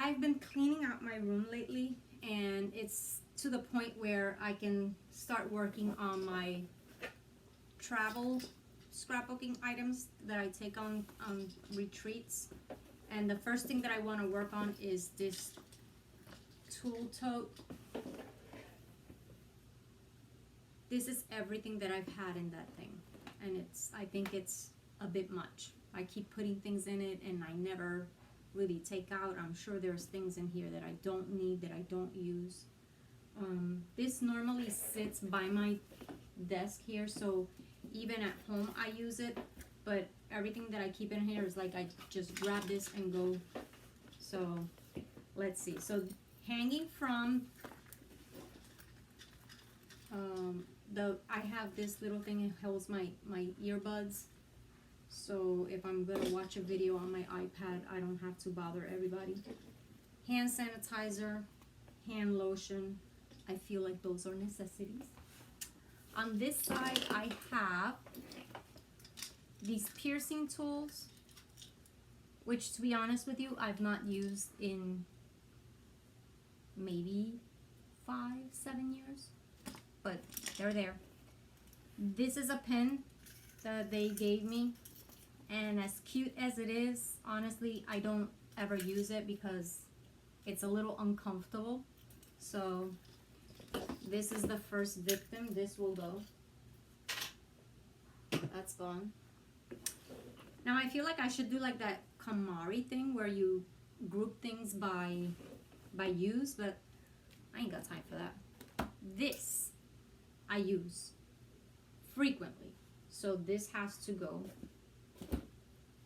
I've been cleaning out my room lately, and it's to the point where I can start working on my travel scrapbooking items that I take on retreats. And the first thing that I want to work on is this tool tote. This is everything that I've had in that thing, and I think it's a bit much. I keep putting things in it and I never really take out. I'm sure there's things in here that I don't need, that I don't use. This normally sits by my desk here, so even at home I use it, but everything that I keep in here is like I just grab this and go. So let's see. So hanging from I have this little thing, it holds my earbuds, so if I'm gonna watch a video on my iPad, I don't have to bother everybody. Hand sanitizer, hand lotion. I feel like those are necessities. On this side, I have these piercing tools, which, to be honest with you, I've not used in maybe 5-7 years, but they're there. This is a pen that they gave me, and as cute as it is, honestly, I don't ever use it because it's a little uncomfortable. So this is the first victim. This will go. That's gone. Now I feel like I should do like that KonMari thing where you group things by use, but I ain't got time for that. This I use frequently, so this has to go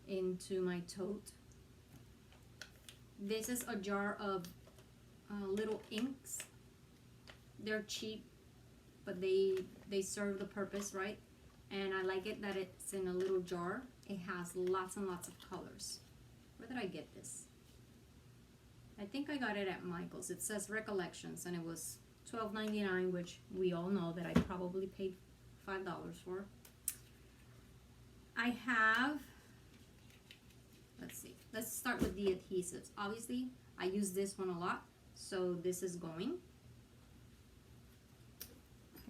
into my tote. This is a jar of little inks. They're cheap, but they serve the purpose, right? And I like it that it's in a little jar. It has lots and lots of colors. Where did I get this? I think I got it at Michael's. It says Recollections, and it was $12.99, which we all know that I probably paid $5 for. I have, let's see, let's start with the adhesives. Obviously, I use this one a lot, so this is going.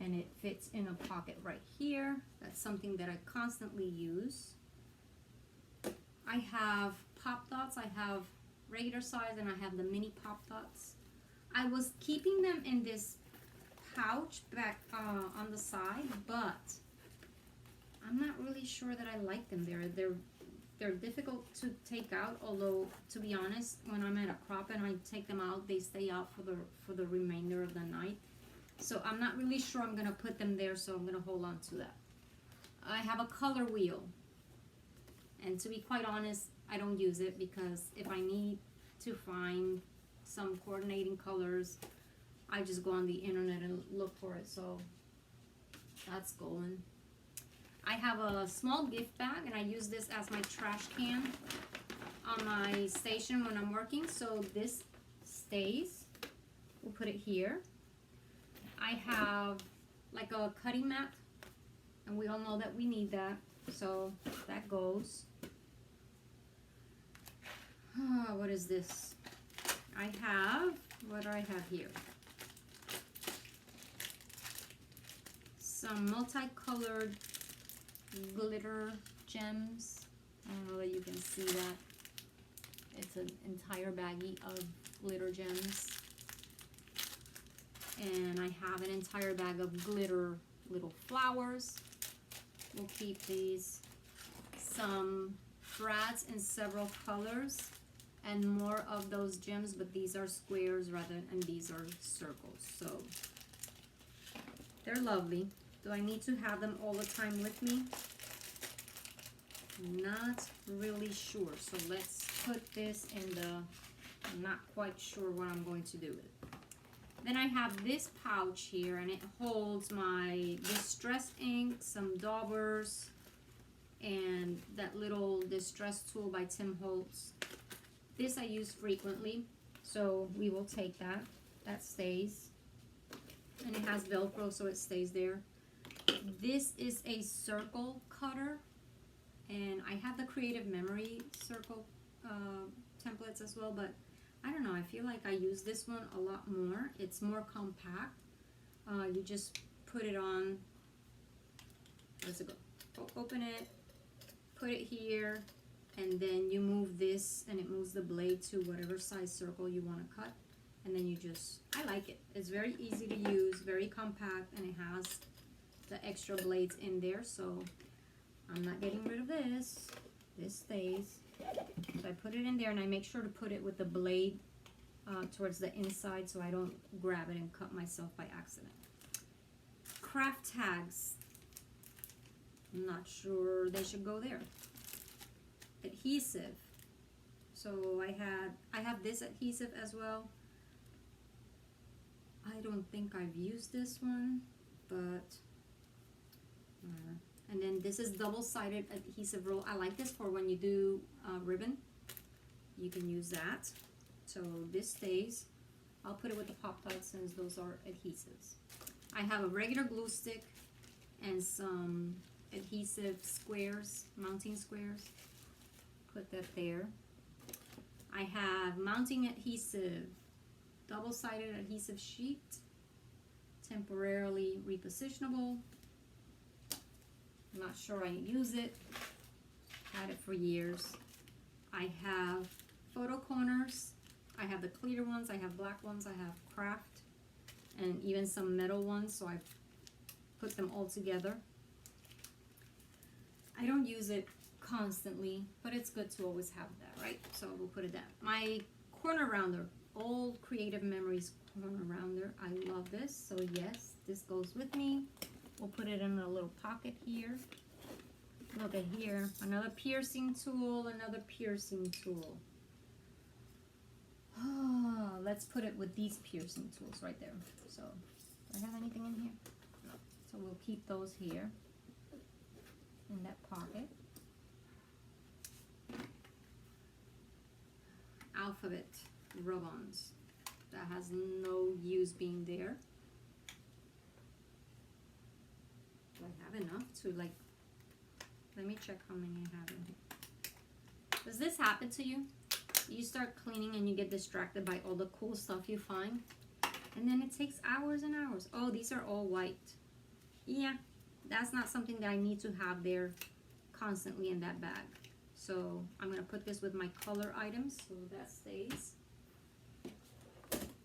And it fits in a pocket right here. That's something that I constantly use. I have pop dots. I have regular size and I have the mini pop dots. I was keeping them in this pouch back on the side, but I'm not really sure that I like them. They're difficult to take out, although to be honest, when I'm at a crop and I take them out, they stay out for the remainder of the night. So I'm not really sure I'm gonna put them there, so I'm gonna hold on to that. I have a color wheel, and to be quite honest, I don't use it because if I need to find some coordinating colors, I just go on the internet and look for it. So that's going. I have a small gift bag, and I use this as my trash can on my station when I'm working, so this stays. We'll put it here. I have like a cutting mat, and we all know that we need that, so that goes. What is this? I have, what do I have here? Some multicolored glitter gems. I don't know that you can see that. It's an entire baggie of glitter gems. And I have an entire bag of glitter little flowers. We'll keep these. Some brads in several colors and more of those gems, but these are squares and these are circles. So they're lovely. Do I need to have them all the time with me? Not really sure. So let's put this in the, I'm not quite sure what I'm going to do with it. Then I have this pouch here, and it holds my distress ink, some daubers, and that little distress tool by Tim Holtz. This I use frequently, so we will take that. That stays. And it has Velcro, so it stays there. This is a circle cutter, and I have the Creative Memory circle templates as well, but I don't know, I feel like I use this one a lot more. It's more compact. You just put it on, where's it go? Open it, put it here, and then you move this and it moves the blade to whatever size circle you want to cut. And then you just, I like it. It's very easy to use, very compact, and it has the extra blades in there, so I'm not getting rid of this. This stays. So I put it in there and I make sure to put it with the blade towards the inside so I don't grab it and cut myself by accident. Craft tags. I'm not sure they should go there. Adhesive. So I have this adhesive as well. I don't think I've used this one, but and then this is double-sided adhesive roll. I like this for when you do ribbon. You can use that. So this stays. I'll put it with the Pop-Tarts since those are adhesives. I have a regular glue stick and some adhesive squares, mounting squares. Put that there. I have mounting adhesive, double-sided adhesive sheet, temporarily repositionable. I'm not sure I use it. Had it for years. I have photo corners. I have the clear ones. I have black ones. I have craft, and even some metal ones. So I put them all together. I don't use it constantly, but it's good to always have that, right? So we'll put it down. My corner rounder, old Creative Memories corner rounder. I love this. So yes, this goes with me. We'll put it in a little pocket here. Look at here, another piercing tool, another piercing tool. Oh, let's put it with these piercing tools right there. So, do I have anything in here? No. So we'll keep those here in that pocket. Alphabet rub-ons. That has no use being there. Do I have enough to, like, let me check how many I have in here. Does this happen to you? You start cleaning and you get distracted by all the cool stuff you find, and then it takes hours and hours. Oh, these are all white. Yeah, that's not something that I need to have there constantly in that bag. So I'm gonna put this with my color items, so that stays.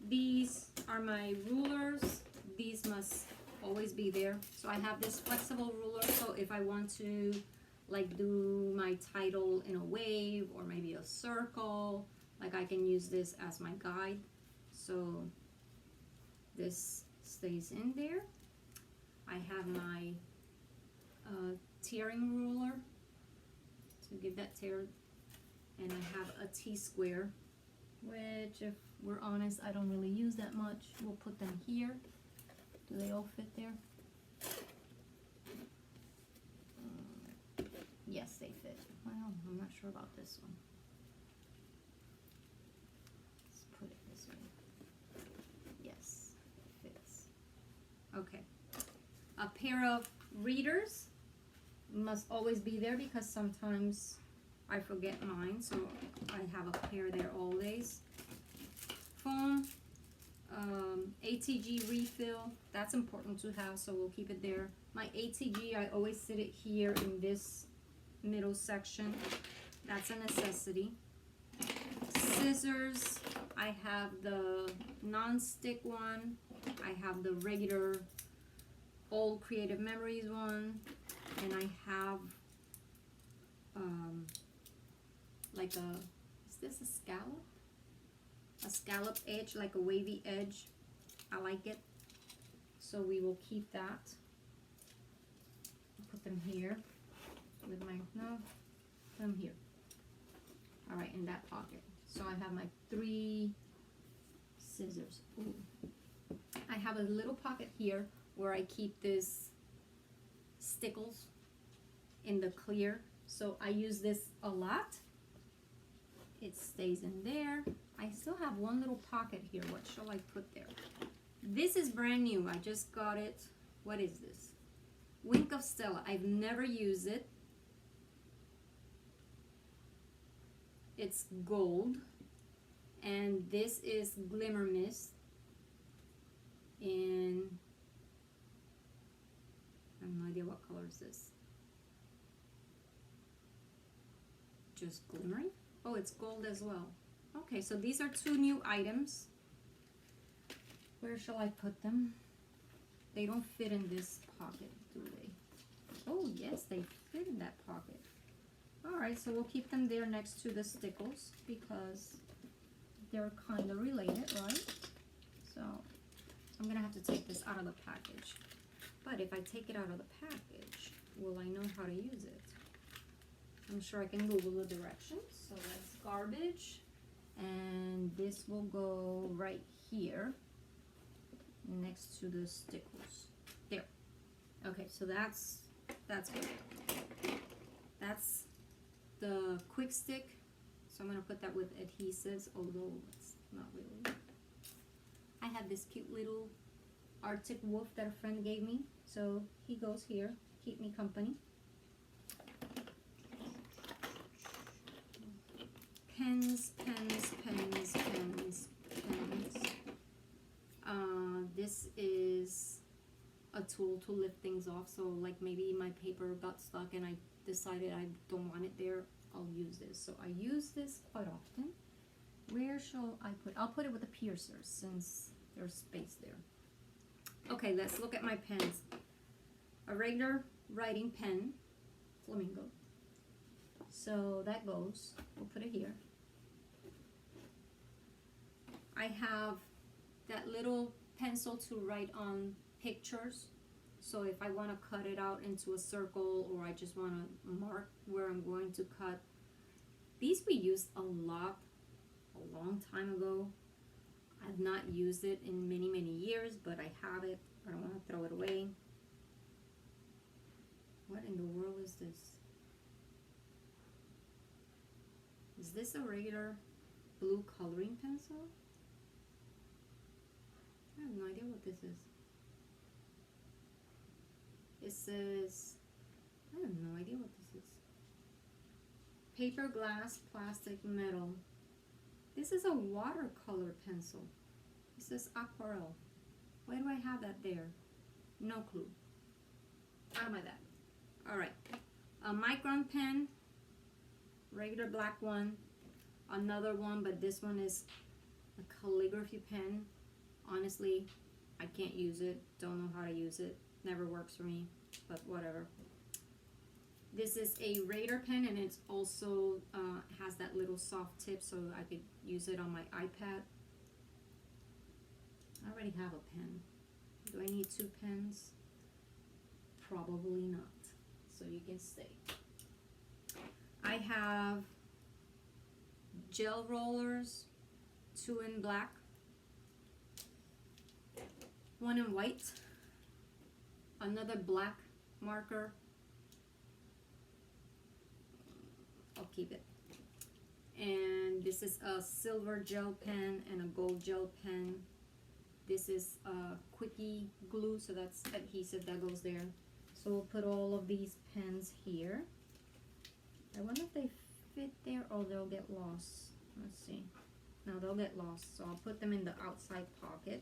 These are my rulers. These must always be there. So I have this flexible ruler, so if I want to like do my title in a wave or maybe a circle, like I can use this as my guide. So this stays in there. I have my tearing ruler to give that tear, and I have a T-square, which if we're honest, I don't really use that much. We'll put them here. Do they all fit there? Yes, they fit. Well, I'm not sure about this one. Let's put it this way. Yes, it fits. Okay. A pair of readers must always be there because sometimes I forget mine, so I have a pair there always. Foam. ATG refill, that's important to have, so we'll keep it there. My ATG, I always sit it here in this middle section. That's a necessity. Scissors, I have the non-stick one. I have the regular old Creative Memories one. And I have like a, is this a scallop? A scallop edge, like a wavy edge. I like it, so we will keep that. Put them here with my, no, put them here. All right, in that pocket. So I have my 3 scissors. Ooh. I have a little pocket here where I keep this stickles in the clear, so I use this a lot. It stays in there. I still have one little pocket here. What shall I put there? This is brand new. I just got it. What is this? Wink of Stella. I've never used it. It's gold. And this is Glimmer Mist in, I have no idea what color is this. Just glimmering? Oh, it's gold as well. Okay, so these are 2 new items. Where shall I put them? They don't fit in this pocket, do they? Oh, yes, they fit in that pocket. Alright, so we'll keep them there next to the stickles because they're kind of related, right? So I'm going to have to take this out of the package. But if I take it out of the package, will I know how to use it? I'm sure I can Google the directions. So that's garbage. And this will go right here next to the stickles. There. Okay, so that's good. That's the quick stick. So I'm going to put that with adhesives, although it's not really. I have this cute little Arctic wolf that a friend gave me. So he goes here, keep me company. Pens, pens, pens, pens, pens. This is a tool to lift things off. So like maybe my paper got stuck and I decided I don't want it there, I'll use this. So I use this quite often. Where shall I put? I'll put it with the piercers since there's space there. Okay, let's look at my pens. A regular writing pen, flamingo. So that goes, we'll put it here. I have that little pencil to write on pictures. So if I want to cut it out into a circle or I just want to mark where I'm going to cut. These we used a lot a long time ago. I've not used it in many, many years, but I have it. I don't want to throw it away. What in the world is this? Is this a regular blue coloring pencil? I have no idea what this is. It says, I have no idea what this is. Paper, glass, plastic, metal. This is a watercolor pencil. It says aquarelle. Why do I have that there? No clue. How am I that? Alright. A micron pen. Regular black one. Another one, but this one is a calligraphy pen. Honestly, I can't use it. Don't know how to use it. Never works for me, but whatever. This is a Raider pen, and it's also has that little soft tip, so I could use it on my iPad. I already have a pen. Do I need 2 pens? Probably not. So you can stay. I have gel rollers, 2 in black, 1 in white, another black marker. I'll keep it. And this is a silver gel pen and a gold gel pen. This is a quickie glue, so that's adhesive that goes there. So we'll put all of these pens here. I wonder if they fit there or they'll get lost. Let's see. No, they'll get lost, so I'll put them in the outside pocket.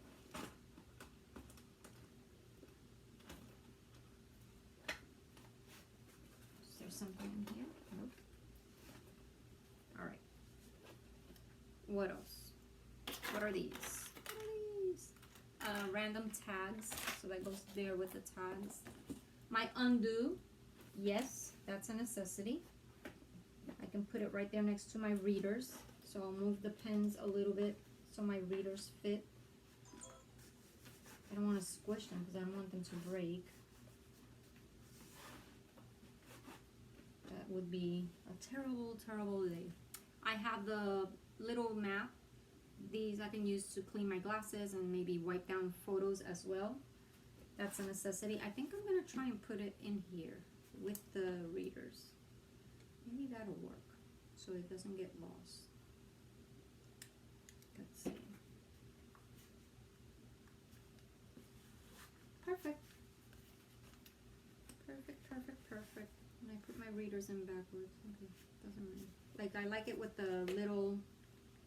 Is there something in here? Nope. Alright. What else? What are these? What are these? Random tags. So that goes there with the tags. My undo. Yes, that's a necessity. I can put it right there next to my readers. So I'll move the pens a little bit so my readers fit. I don't want to squish them because I don't want them to break. That would be a terrible, terrible day. I have the little map. These I can use to clean my glasses and maybe wipe down photos as well. That's a necessity. I think I'm going to try and put it in here with the readers. Maybe that'll work so it doesn't get lost. Let's see. Perfect. Perfect, perfect, perfect. And I put my readers in backwards. Okay, doesn't matter. Like I like it with the little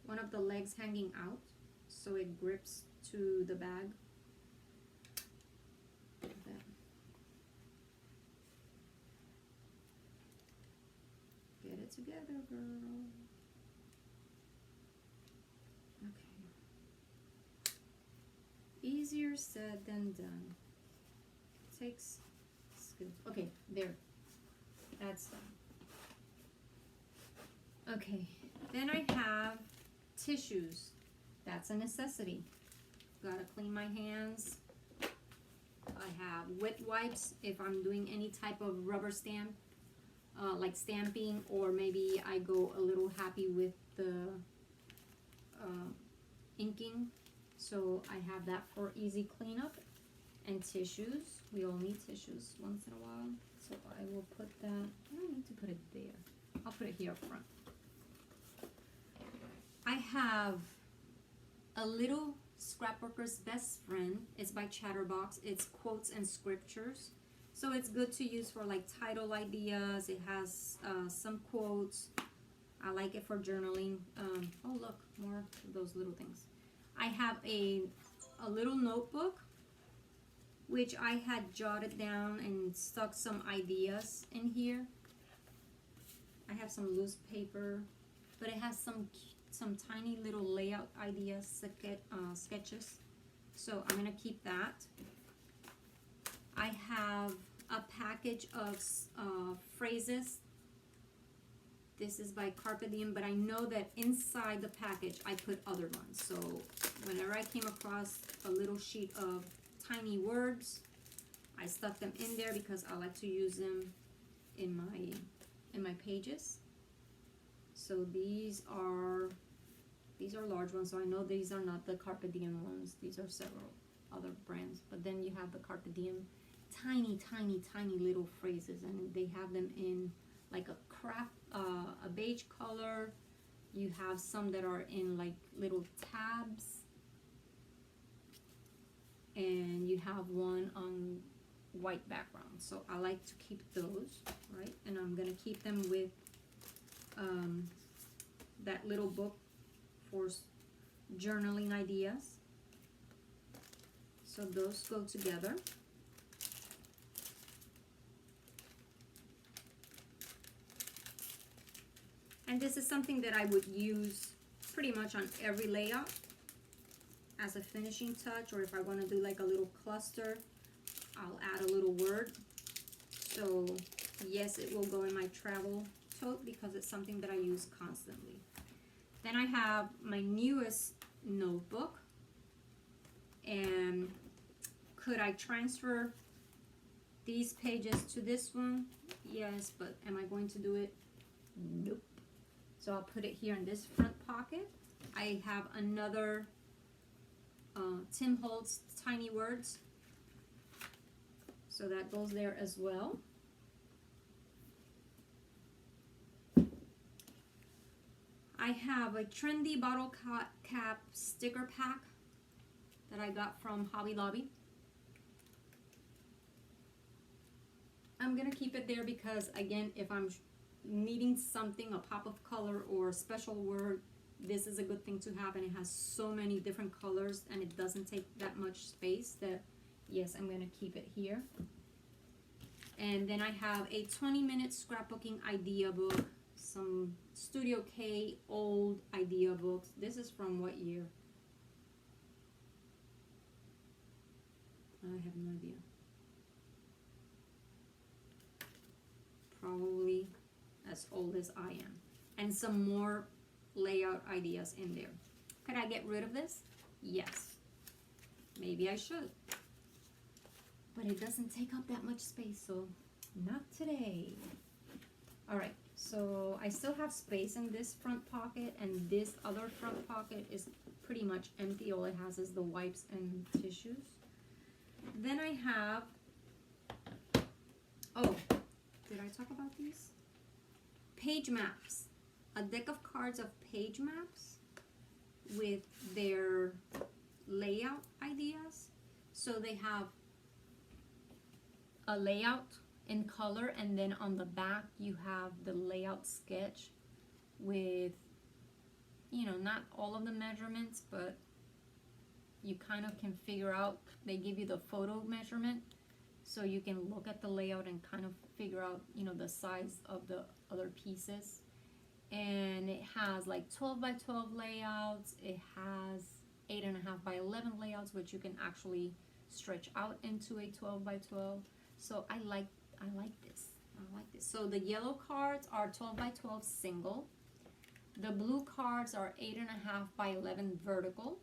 one of the legs hanging out so it grips to the bag. Get it together, girl. Okay. Easier said than done. Takes skills. Okay, there. That's done. Okay, then I have tissues. That's a necessity. Gotta clean my hands. I have wet wipes if I'm doing any type of rubber stamp, like stamping, or maybe I go a little happy with the inking. So I have that for easy cleanup. And tissues. We all need tissues once in a while. So I will put that, I don't need to put it there. I'll put it here up front. I have a little scrapbooker's best friend. It's by Chatterbox. It's quotes and scriptures. So it's good to use for like title ideas. It has some quotes. I like it for journaling. Oh look, more of those little things. I have a little notebook which I had jotted down and stuck some ideas in here. I have some loose paper, but it has some tiny little layout ideas, sketches. So I'm gonna keep that. I have a package of phrases. This is by Carpe Diem, but I know that inside the package I put other ones. So whenever I came across a little sheet of tiny words, I stuck them in there because I like to use them in my pages. So these are large ones, so I know these are not the Carpe Diem ones. These are several other brands, but then you have the Carpe Diem tiny little phrases, and they have them in like a beige color. You have some that are in like little tabs, and you have one on white background. So I like to keep those, right? And I'm gonna keep them with that little book for journaling ideas. So those go together. And this is something that I would use pretty much on every layout as a finishing touch, or if I want to do like a little cluster, I'll add a little word. So yes, it will go in my travel tote because it's something that I use constantly. Then I have my newest notebook, and could I transfer these pages to this one? Yes, but am I going to do it? Nope. So I'll put it here in this front pocket. I have another Tim Holtz Tiny Words, so that goes there as well. I have a trendy bottle cap sticker pack that I got from Hobby Lobby. I'm gonna keep it there because, again, if I'm needing something, a pop of color or a special word, this is a good thing to have, and it has so many different colors and it doesn't take that much space that, yes, I'm gonna keep it here. And then I have a 20-minute scrapbooking idea book, some Studio K old idea books. This is from what year? I have no idea. Probably as old as I am. And some more layout ideas in there. Could I get rid of this? Yes. Maybe I should. But it doesn't take up that much space, so not today. Alright, so I still have space in this front pocket, and this other front pocket is pretty much empty. All it has is the wipes and tissues. Then I have, oh, did I talk about these? Page maps. A deck of cards of page maps with their layout ideas. So they have a layout in color, and then on the back you have the layout sketch with you know, not all of the measurements, but you kind of can figure out, they give you the photo measurement, so you can look at the layout and kind of figure out, you know, the size of the other pieces. And it has like 12 by 12 layouts. It has 8.5 by 11 layouts, which you can actually stretch out into a 12 by 12. So I like this. I like this. So the yellow cards are 12 by 12 single. The blue cards are 8.5 by 11 vertical.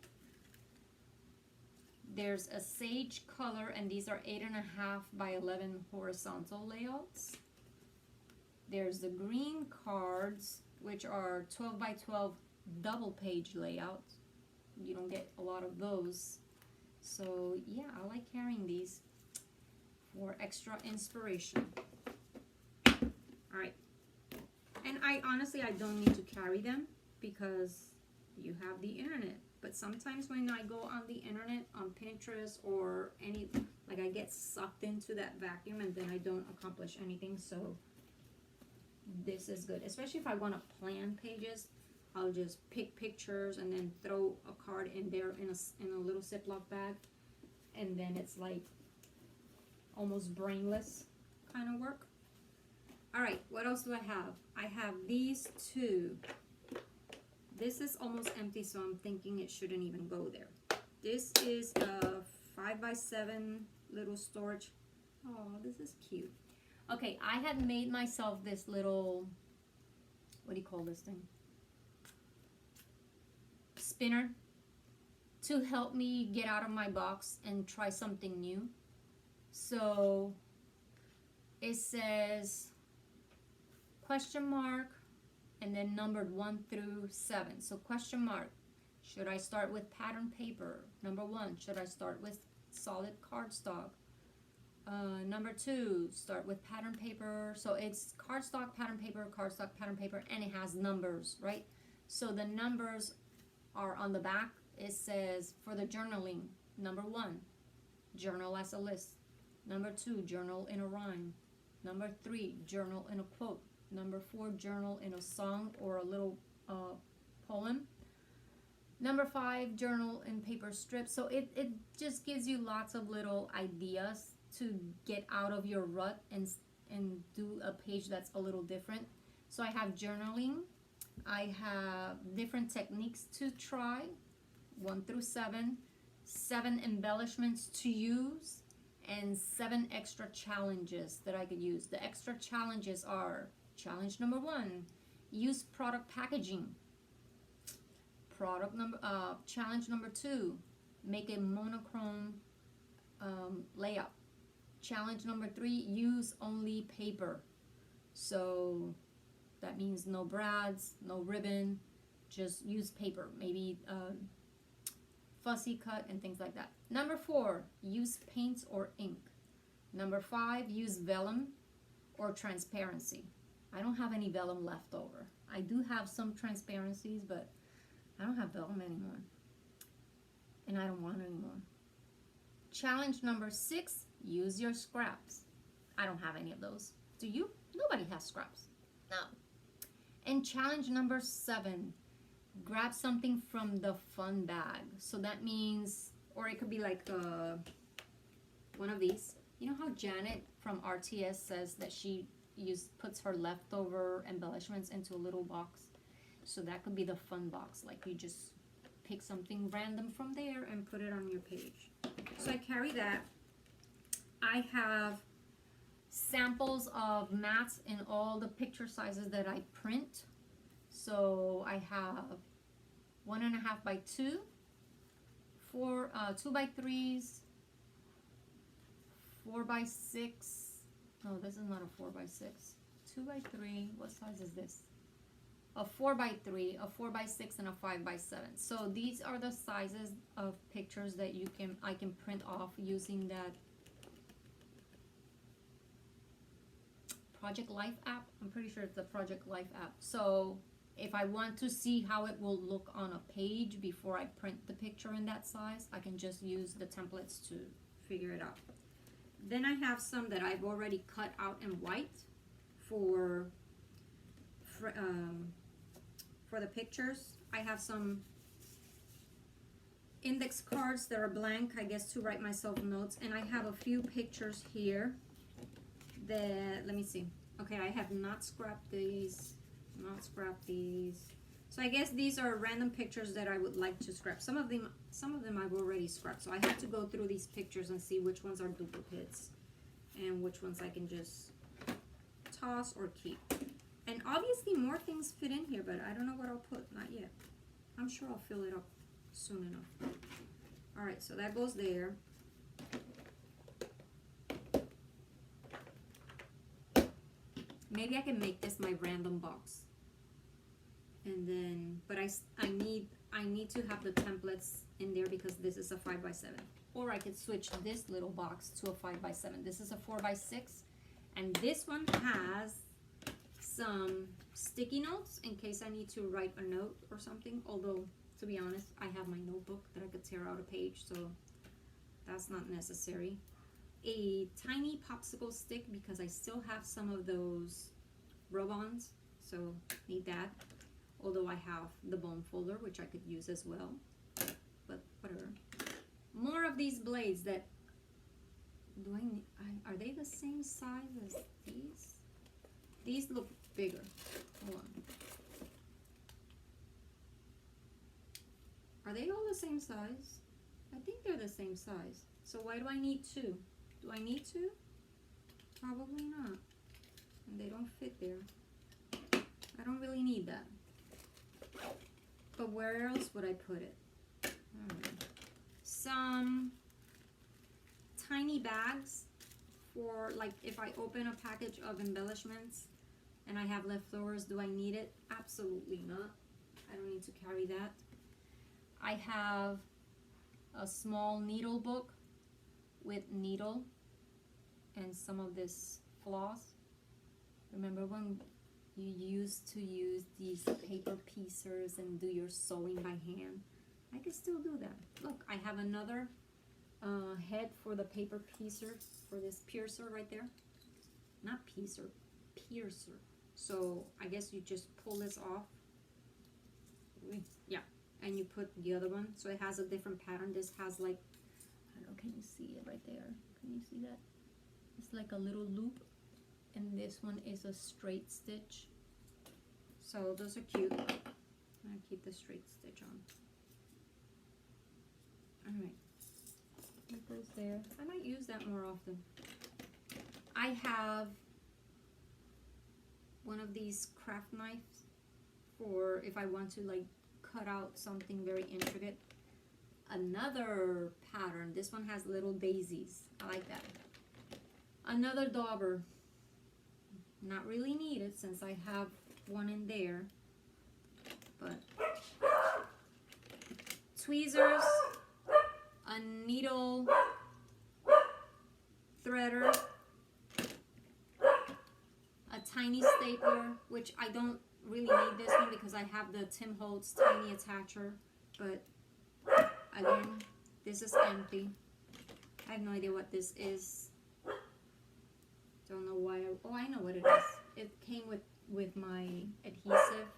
There's a sage color, and these are 8.5 by 11 horizontal layouts. There's the green cards, which are 12 by 12 double page layouts. You don't get a lot of those. So yeah, I like carrying these for extra inspiration. All right. And I honestly don't need to carry them because you have the internet. But sometimes when I go on the internet, on Pinterest or any, like I get sucked into that vacuum and then I don't accomplish anything. So this is good, especially if I want to plan pages. I'll just pick pictures and then throw a card in there in a little Ziploc bag, and then it's like almost brainless kind of work. All right, what else do I have? I have these two. This is almost empty, so I'm thinking it shouldn't even go there. This is a 5 by 7 little storage. Oh, this is cute. Okay, I had made myself this little, what do you call this thing? Spinner, to help me get out of my box and try something new. So it says question mark and then numbered 1 through 7. So question mark, should I start with pattern paper? Number 1, should I start with solid cardstock? Number 2, start with pattern paper. So it's cardstock, pattern paper, and it has numbers, right? So the numbers are on the back. It says for the journaling, number 1, journal as a list. Number 2, journal in a rhyme. Number 3, journal in a quote. Number 4, journal in a song or a little poem. Number 5, journal in paper strips. So it just gives you lots of little ideas to get out of your rut and do a page that's a little different. So I have journaling. I have different techniques to try, 1 through 7, 7 embellishments to use, and 7 extra challenges that I could use. The extra challenges are challenge number 1, use product packaging. Challenge number 2, make a monochrome layout. Challenge number 3, use only paper. So that means no brads, no ribbon, just use paper, maybe fussy cut and things like that. Number 4, use paints or ink. Number 5, use vellum or transparency. I don't have any vellum left over. I do have some transparencies, but I don't have vellum anymore. And I don't want any more. Challenge number 6, use your scraps. I don't have any of those. Do you? Nobody has scraps. No. And challenge number 7, grab something from the fun bag. So that means, or it could be like one of these. You know how Janet from RTS says that she puts her leftover embellishments into a little box? So that could be the fun box. Like you just pick something random from there and put it on your page. So I carry that. I have samples of mats in all the picture sizes that I print. So I have 1.5 by 2, 2 by 3s, 4 by 6. No, this is not a 4 by 6. 2 by 3. What size is this? A 4 by 3, a 4 by 6, and a 5 by 7. So these are the sizes of pictures that I can print off using that Project Life app. I'm pretty sure it's the Project Life app. So if I want to see how it will look on a page before I print the picture in that size, I can just use the templates to figure it out. Then I have some that I've already cut out in white for the pictures. I have some index cards that are blank, I guess, to write myself notes, and I have a few pictures here that, let me see. Okay, I have not scrapped these, So I guess these are random pictures that I would like to scrap. Some of them I've already scrapped, so I have to go through these pictures and see which ones are duplicates and which ones I can just toss or keep. And obviously more things fit in here, but I don't know what I'll put, not yet. I'm sure I'll fill it up soon enough. Alright, so that goes there. Maybe I can make this my random box. And then, but I need to have the templates in there because this is a 5x7. Or I could switch this little box to a 5x7. This is a 4x6, and this one has some sticky notes in case I need to write a note or something. Although, to be honest, I have my notebook that I could tear out a page, so that's not necessary. A tiny popsicle stick because I still have some of those rub-ons, so need that. Although I have the bone folder, which I could use as well, but whatever. More of these blades that, are they the same size as these? These look bigger. Hold on. Are they all the same size? I think they're the same size. So why do I need two? Do I need two? Probably not. And they don't fit there. I don't really need that. But where else would I put it? Some tiny bags for, like, if I open a package of embellishments and I have leftovers, do I need it? Absolutely not. I don't need to carry that. I have a small needle book with needle and some of this floss. Remember when you used to use these paper piecers and do your sewing by hand? I can still do that. Look, I have another head for the paper piercer, for this piercer right there. Not piecer, piercer. So I guess you just pull this off. Yeah, and you put the other one. So it has a different pattern. This has, like, I don't know, can you see it right there? Can you see that? It's like a little loop. And this one is a straight stitch. So those are cute. I'm gonna keep the straight stitch on. Alright. That goes there. I might use that more often. I have one of these craft knives for if I want to, like, cut out something very intricate. Another pattern. This one has little daisies. I like that. Another dauber. Not really needed since I have one in there, but tweezers, a needle threader, a tiny stapler, which I don't really need this one because I have the Tim Holtz tiny attacher, but again, this is empty. I have no idea what this is. Don't know why. Oh, I know what it is. It came with my adhesive.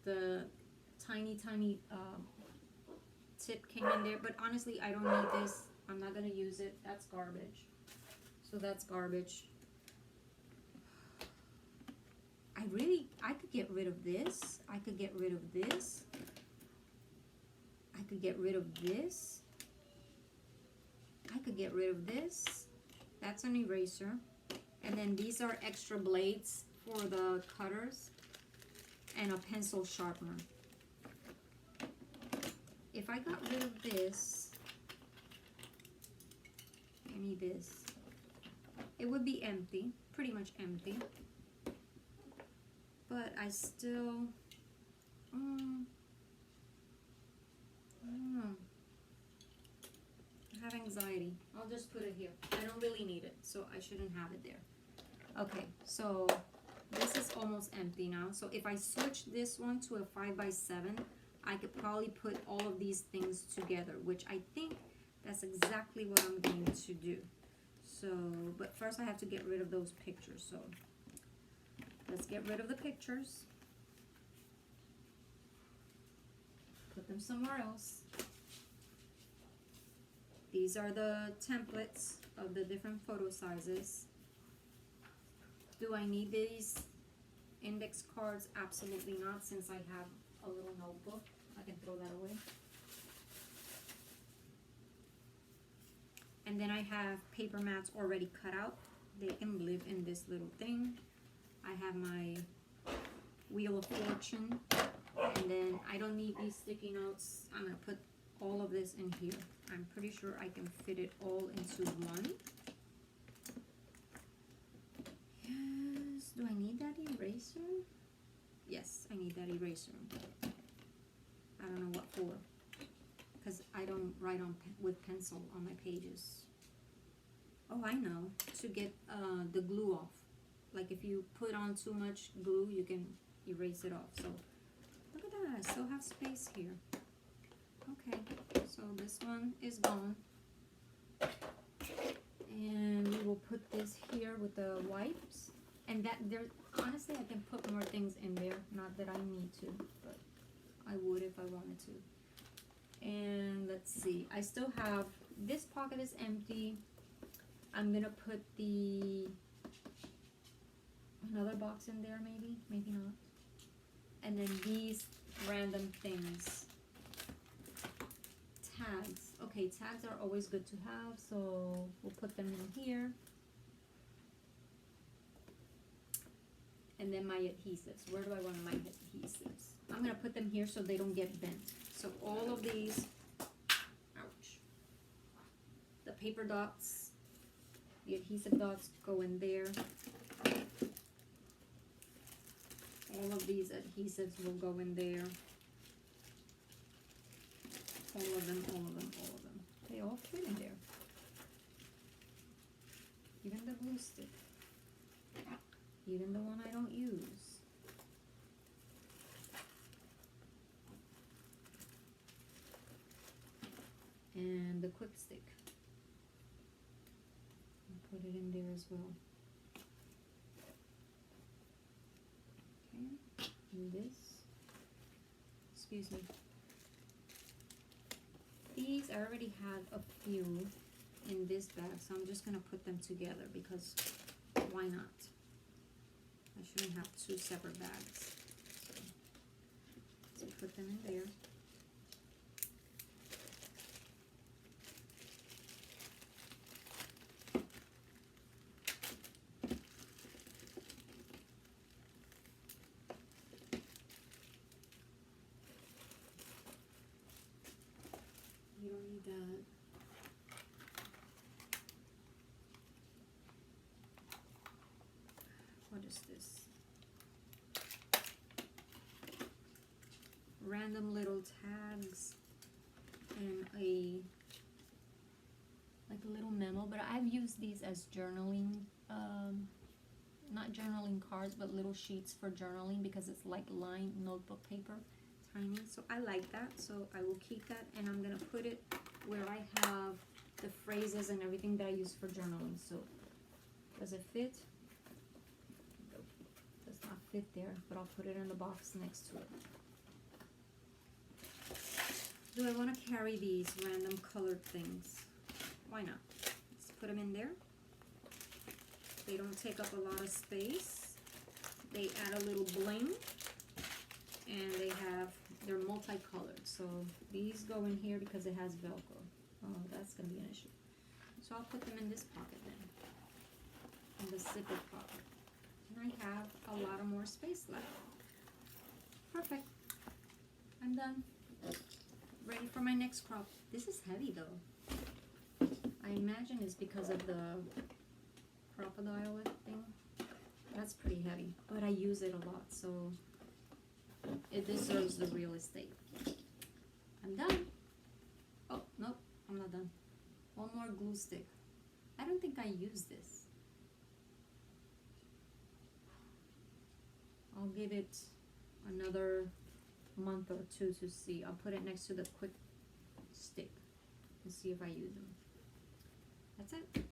The tiny tip came in there, but honestly, I don't need this. I'm not gonna use it. That's garbage. So that's garbage. I could get rid of this. I could get rid of this. I could get rid of this. I could get rid of this. That's an eraser. And then these are extra blades for the cutters and a pencil sharpener. If I got rid of this, maybe this, it would be empty, pretty much empty. But I still, I don't know. I have anxiety. I'll just put it here. I don't really need it, so I shouldn't have it there. Okay, so this is almost empty now. So if I switch this one to a 5x7, I could probably put all of these things together, which I think that's exactly what I'm going to do. So, but first I have to get rid of those pictures. So let's get rid of the pictures. put them somewhere else. These are the templates of the different photo sizes. Do I need these index cards? Absolutely not, since I have a little notebook. I can throw that away. And then I have paper mats already cut out. They can live in this little thing. I have my Wheel of Fortune. And then I don't need these sticky notes. I'm gonna put all of this in here. I'm pretty sure I can fit it all into one. Yes, do I need that eraser? Yes, I need that eraser. I don't know what for, because I don't write on with pencil on my pages. Oh, I know, to get the glue off. Like if you put on too much glue, you can erase it off. So look at that, I still have space here. Okay, so this one is gone. And we will put this here with the wipes. And that there, honestly, I can put more things in there. Not that I need to, but I would if I wanted to. And let's see, I still have, this pocket is empty. I'm gonna put another box in there, maybe, maybe not. And then these random things. Tags. Okay, tags are always good to have, so we'll put them in here. And then my adhesives. Where do I want my adhesives? I'm gonna put them here so they don't get bent. So all of these, ouch, the paper dots, the adhesive dots go in there. All of these adhesives will go in there. All of them, all of them, all of them. They all fit in there. Even the glue stick. Even the one I don't use. And the quick stick. I'll put it in there as well. Okay, and this. Excuse me. These, I already had a few in this bag, so I'm just gonna put them together because why not? I shouldn't have two separate bags. So put them in there. You don't need that. What is this? Random little tags and like a little memo, but I've used these as journaling, not journaling cards, but little sheets for journaling because it's like lined notebook paper, tiny. So I like that, so I will keep that, and I'm gonna put it where I have the phrases and everything that I use for journaling. So does it fit? Nope, does not fit there, but I'll put it in the box next to it. Do I want to carry these random colored things? Why not? Let's put them in there. They don't take up a lot of space. They add a little bling, and they're multicolored. So these go in here because it has Velcro. Oh, that's gonna be an issue. So I'll put them in this pocket then, in the zipper pocket. And I have a lot of more space left. Perfect. I'm done. Ready for my next crop. This is heavy though. I imagine it's because of the crocodile thing. That's pretty heavy, but I use it a lot, so it deserves the real estate. I'm done. Oh, nope, I'm not done. One more glue stick. I don't think I use this. I'll give it another month or two to see. I'll put it next to the quick stick and see if I use them. That's it.